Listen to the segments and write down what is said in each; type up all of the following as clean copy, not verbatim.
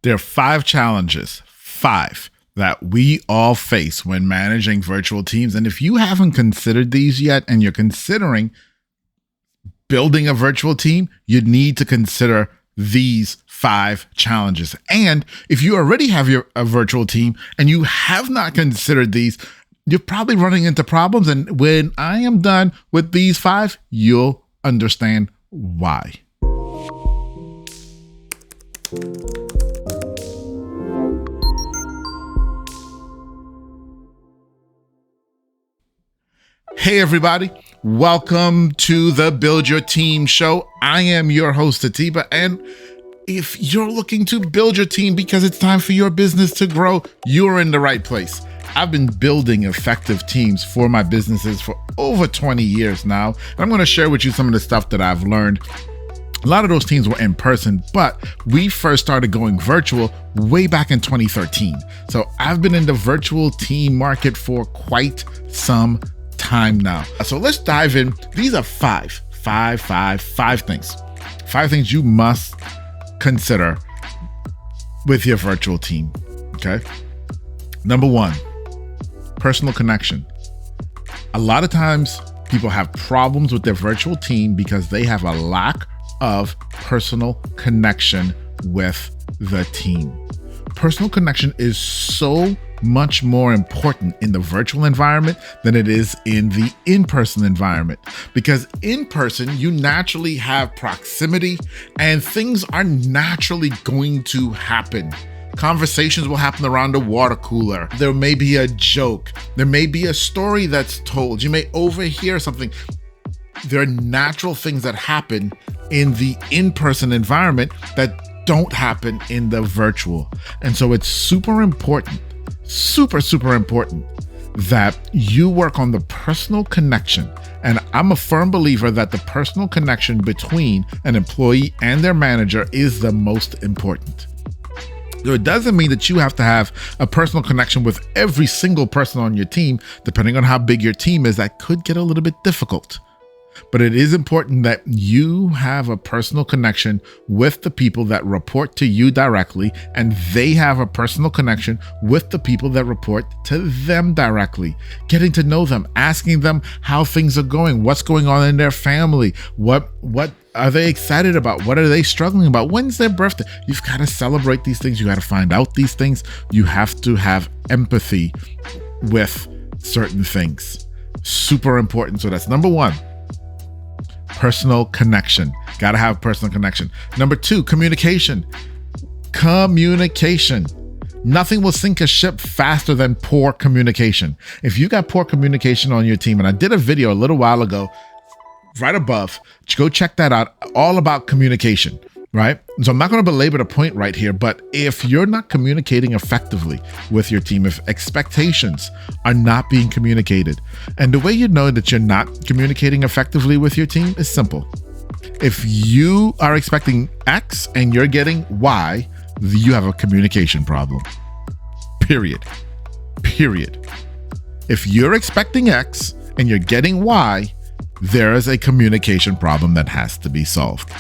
There are 5 challenges, 5 that we all face when managing virtual teams. And if you haven't considered these yet and you're considering building a virtual team, you need to consider these 5 challenges. And if you already have a virtual team and you have not considered these, you're probably running into problems. And when I am done with these 5, you'll understand why. Hey everybody, welcome to the Build Your Team show. I am your host, Atiba, and if you're looking to build your team because it's time for your business to grow, you're in the right place. I've been building effective teams for my businesses for over 20 years now, and I'm going to share with you some of the stuff that I've learned. A lot of those teams were in person, but we first started going virtual way back in 2013. So I've been in the virtual team market for quite some time now. So let's dive in. These are five things. 5 things you must consider with your virtual team. Okay. Number 1, personal connection. A lot of times people have problems with their virtual team because they have a lack of personal connection with the team. Personal connection is so much more important in the virtual environment than it is in the in-person environment, because in person you naturally have proximity and things are naturally going to happen. Conversations will happen around the water cooler. There may be a joke. There may be a story that's told. You may overhear something. There are natural things that happen in the in-person environment that don't happen in the virtual. And so it's super important that you work on the personal connection. And I'm a firm believer that the personal connection between an employee and their manager is the most important. It doesn't mean that you have to have a personal connection with every single person on your team. Depending on how big your team is, that could get a little bit difficult. But it is important that you have a personal connection with the people that report to you directly, and they have a personal connection with the people that report to them directly. Getting to know them, asking them how things are going, what's going on in their family, what are they excited about, what are they struggling about, when's their birthday. You've got to celebrate these things. You got to find out these things. You have to have empathy with certain things. Super important. So that's number 1. Personal connection. Got to have personal connection. Number 2, communication. Nothing will sink a ship faster than poor communication. If you got poor communication on your team, and I did a video a little while ago, right above, go check that out, all about communication, right? So I'm not going to belabor the point right here, but if you're not communicating effectively with your team, if expectations are not being communicated, and the way you know that you're not communicating effectively with your team is simple. If you are expecting X and you're getting Y, you have a communication problem. Period. If you're expecting X and you're getting Y, there is a communication problem that has to be solved.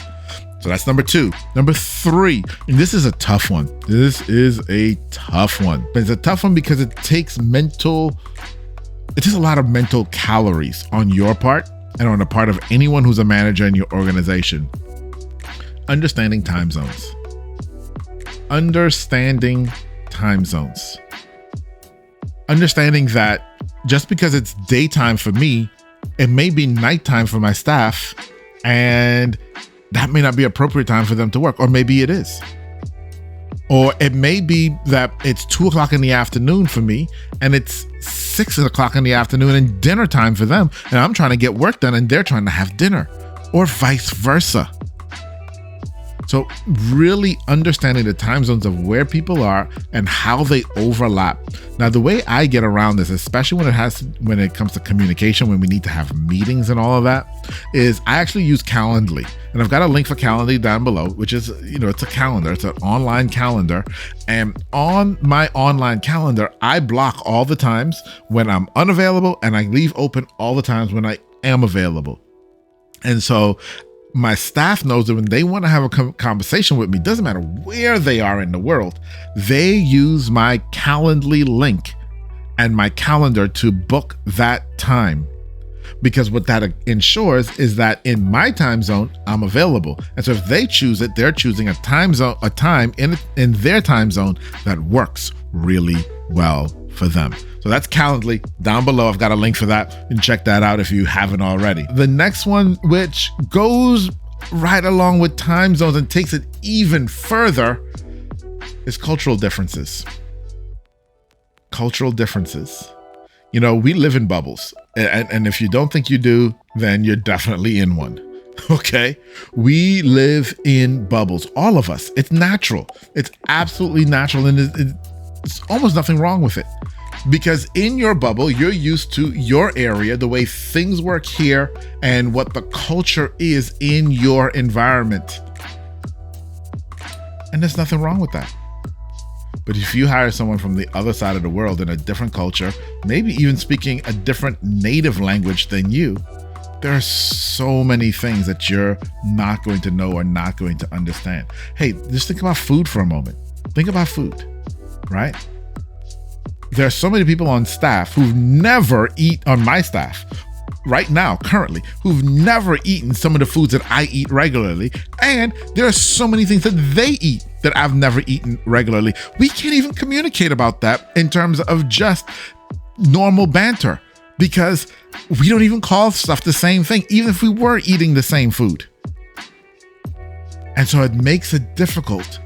So that's number 2. Number 3, and this is a tough one. It's a tough one because it takes a lot of mental calories on your part and on the part of anyone who's a manager in your organization. Understanding time zones. Understanding that just because it's daytime for me, it may be nighttime for my staff, and that may not be appropriate time for them to work, or maybe it is. Or it may be that it's 2:00 in the afternoon for me, and it's 6:00 in the afternoon and dinner time for them, and I'm trying to get work done and they're trying to have dinner, or vice versa. So really understanding the time zones of where people are and how they overlap. Now, the way I get around this, especially when it comes to communication, when we need to have meetings and all of that, is I actually use Calendly. And I've got a link for Calendly down below, which is, it's a calendar. It's an online calendar. And on my online calendar, I block all the times when I'm unavailable, and I leave open all the times when I am available. And so my staff knows that when they want to have a conversation with me, doesn't matter where they are in the world, they use my Calendly link and my calendar to book that time. Because what that ensures is that in my time zone, I'm available. And so if they choose it, they're choosing a time in their time zone that works really well for them. So that's Calendly. Down below, I've got a link for that. You can check that out if you haven't already. The next one, which goes right along with time zones and takes it even further, is cultural differences. Cultural differences. You know, we live in bubbles. And if you don't think you do, then you're definitely in one. Okay? We live in bubbles. All of us. It's natural. It's absolutely natural. And it's almost nothing wrong with it. Because in your bubble, you're used to your area, the way things work here, and what the culture is in your environment. And there's nothing wrong with that. But if you hire someone from the other side of the world in a different culture, maybe even speaking a different native language than you, there are so many things that you're not going to know or not going to understand. Hey, just think about food for a moment. Think about food, right? There are so many people on staff who've never eat on my staff right now, currently, who've never eaten some of the foods that I eat regularly. And there are so many things that they eat that I've never eaten regularly. We can't even communicate about that in terms of just normal banter because we don't even call stuff the same thing, even if we were eating the same food. And so it makes it difficult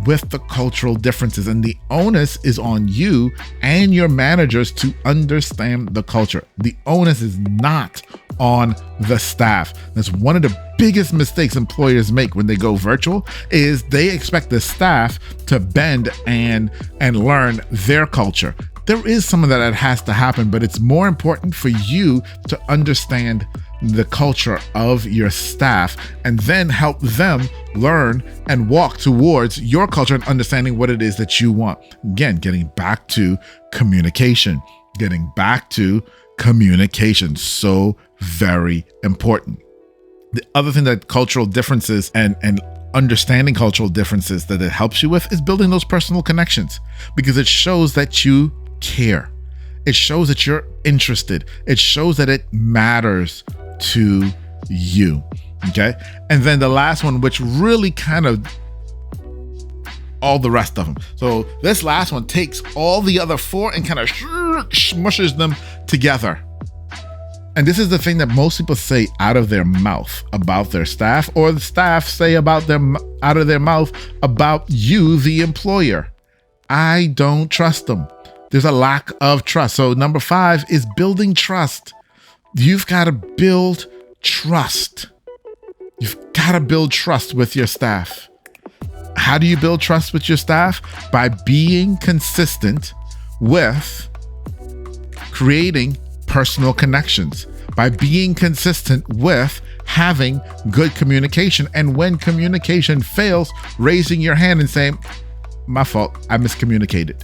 with the cultural differences, and the onus is on you and your managers to understand the culture. The onus is not on the staff. That's one of the biggest mistakes employers make when they go virtual, is they expect the staff to bend and learn their culture. There is some of that has to happen, but it's more important for you to understand the culture of your staff and then help them learn and walk towards your culture and understanding what it is that you want. Again, getting back to communication, so very important. The other thing that cultural differences and understanding cultural differences that it helps you with is building those personal connections, because it shows that you care. It shows that you're interested. It shows that it matters to you. Okay. And then the last one, which really kind of all the rest of them. So this last one takes all the other four and kind of smushes them together. And this is the thing that most people say out of their mouth about their staff, or the staff say about them out of their mouth about you, the employer. I don't trust them. There's a lack of trust. So number 5 is building trust. You've got to build trust. You've got to build trust with your staff. How do you build trust with your staff? By being consistent with creating personal connections, by being consistent with having good communication. And when communication fails, raising your hand and saying, my fault, I miscommunicated.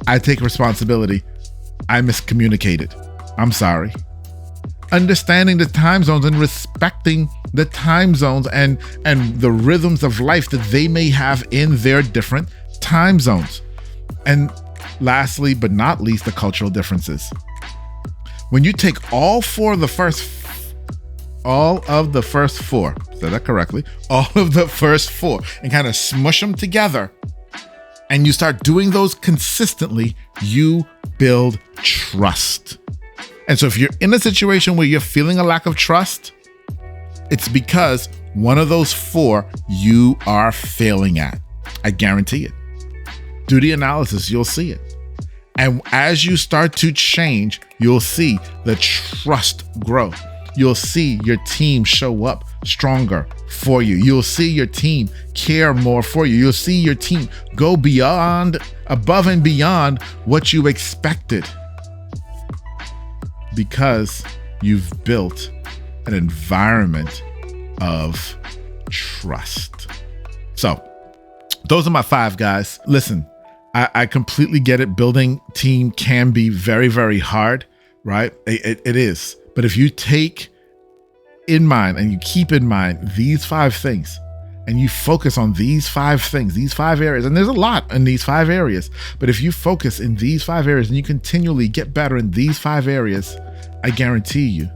I take responsibility. I miscommunicated. I'm sorry. Understanding the time zones and respecting the time zones and the rhythms of life that they may have in their different time zones. And lastly, but not least, the cultural differences. When you take all of the first four, and kind of smush them together, and you start doing those consistently, you build trust. And so if you're in a situation where you're feeling a lack of trust, it's because one of those 4 you are failing at. I guarantee it. Do the analysis, you'll see it. And as you start to change, you'll see the trust grow. You'll see your team show up stronger for you. You'll see your team care more for you. You'll see your team go above and beyond what you expected, because you've built an environment of trust. So those are my 5 guys. Listen, I completely get it. Building team can be very, very hard, right? It is. But if you take in mind and you keep in mind these 5 things, and you focus on these 5 things, these 5 areas, and there's a lot in these 5 areas, but if you focus in these 5 areas and you continually get better in these 5 areas, I guarantee you,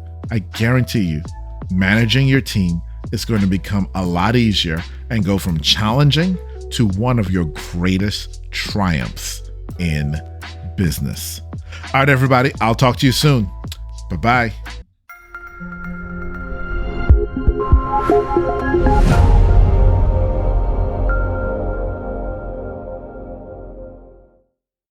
managing your team is going to become a lot easier and go from challenging to one of your greatest triumphs in business. All right, everybody, I'll talk to you soon. Bye-bye.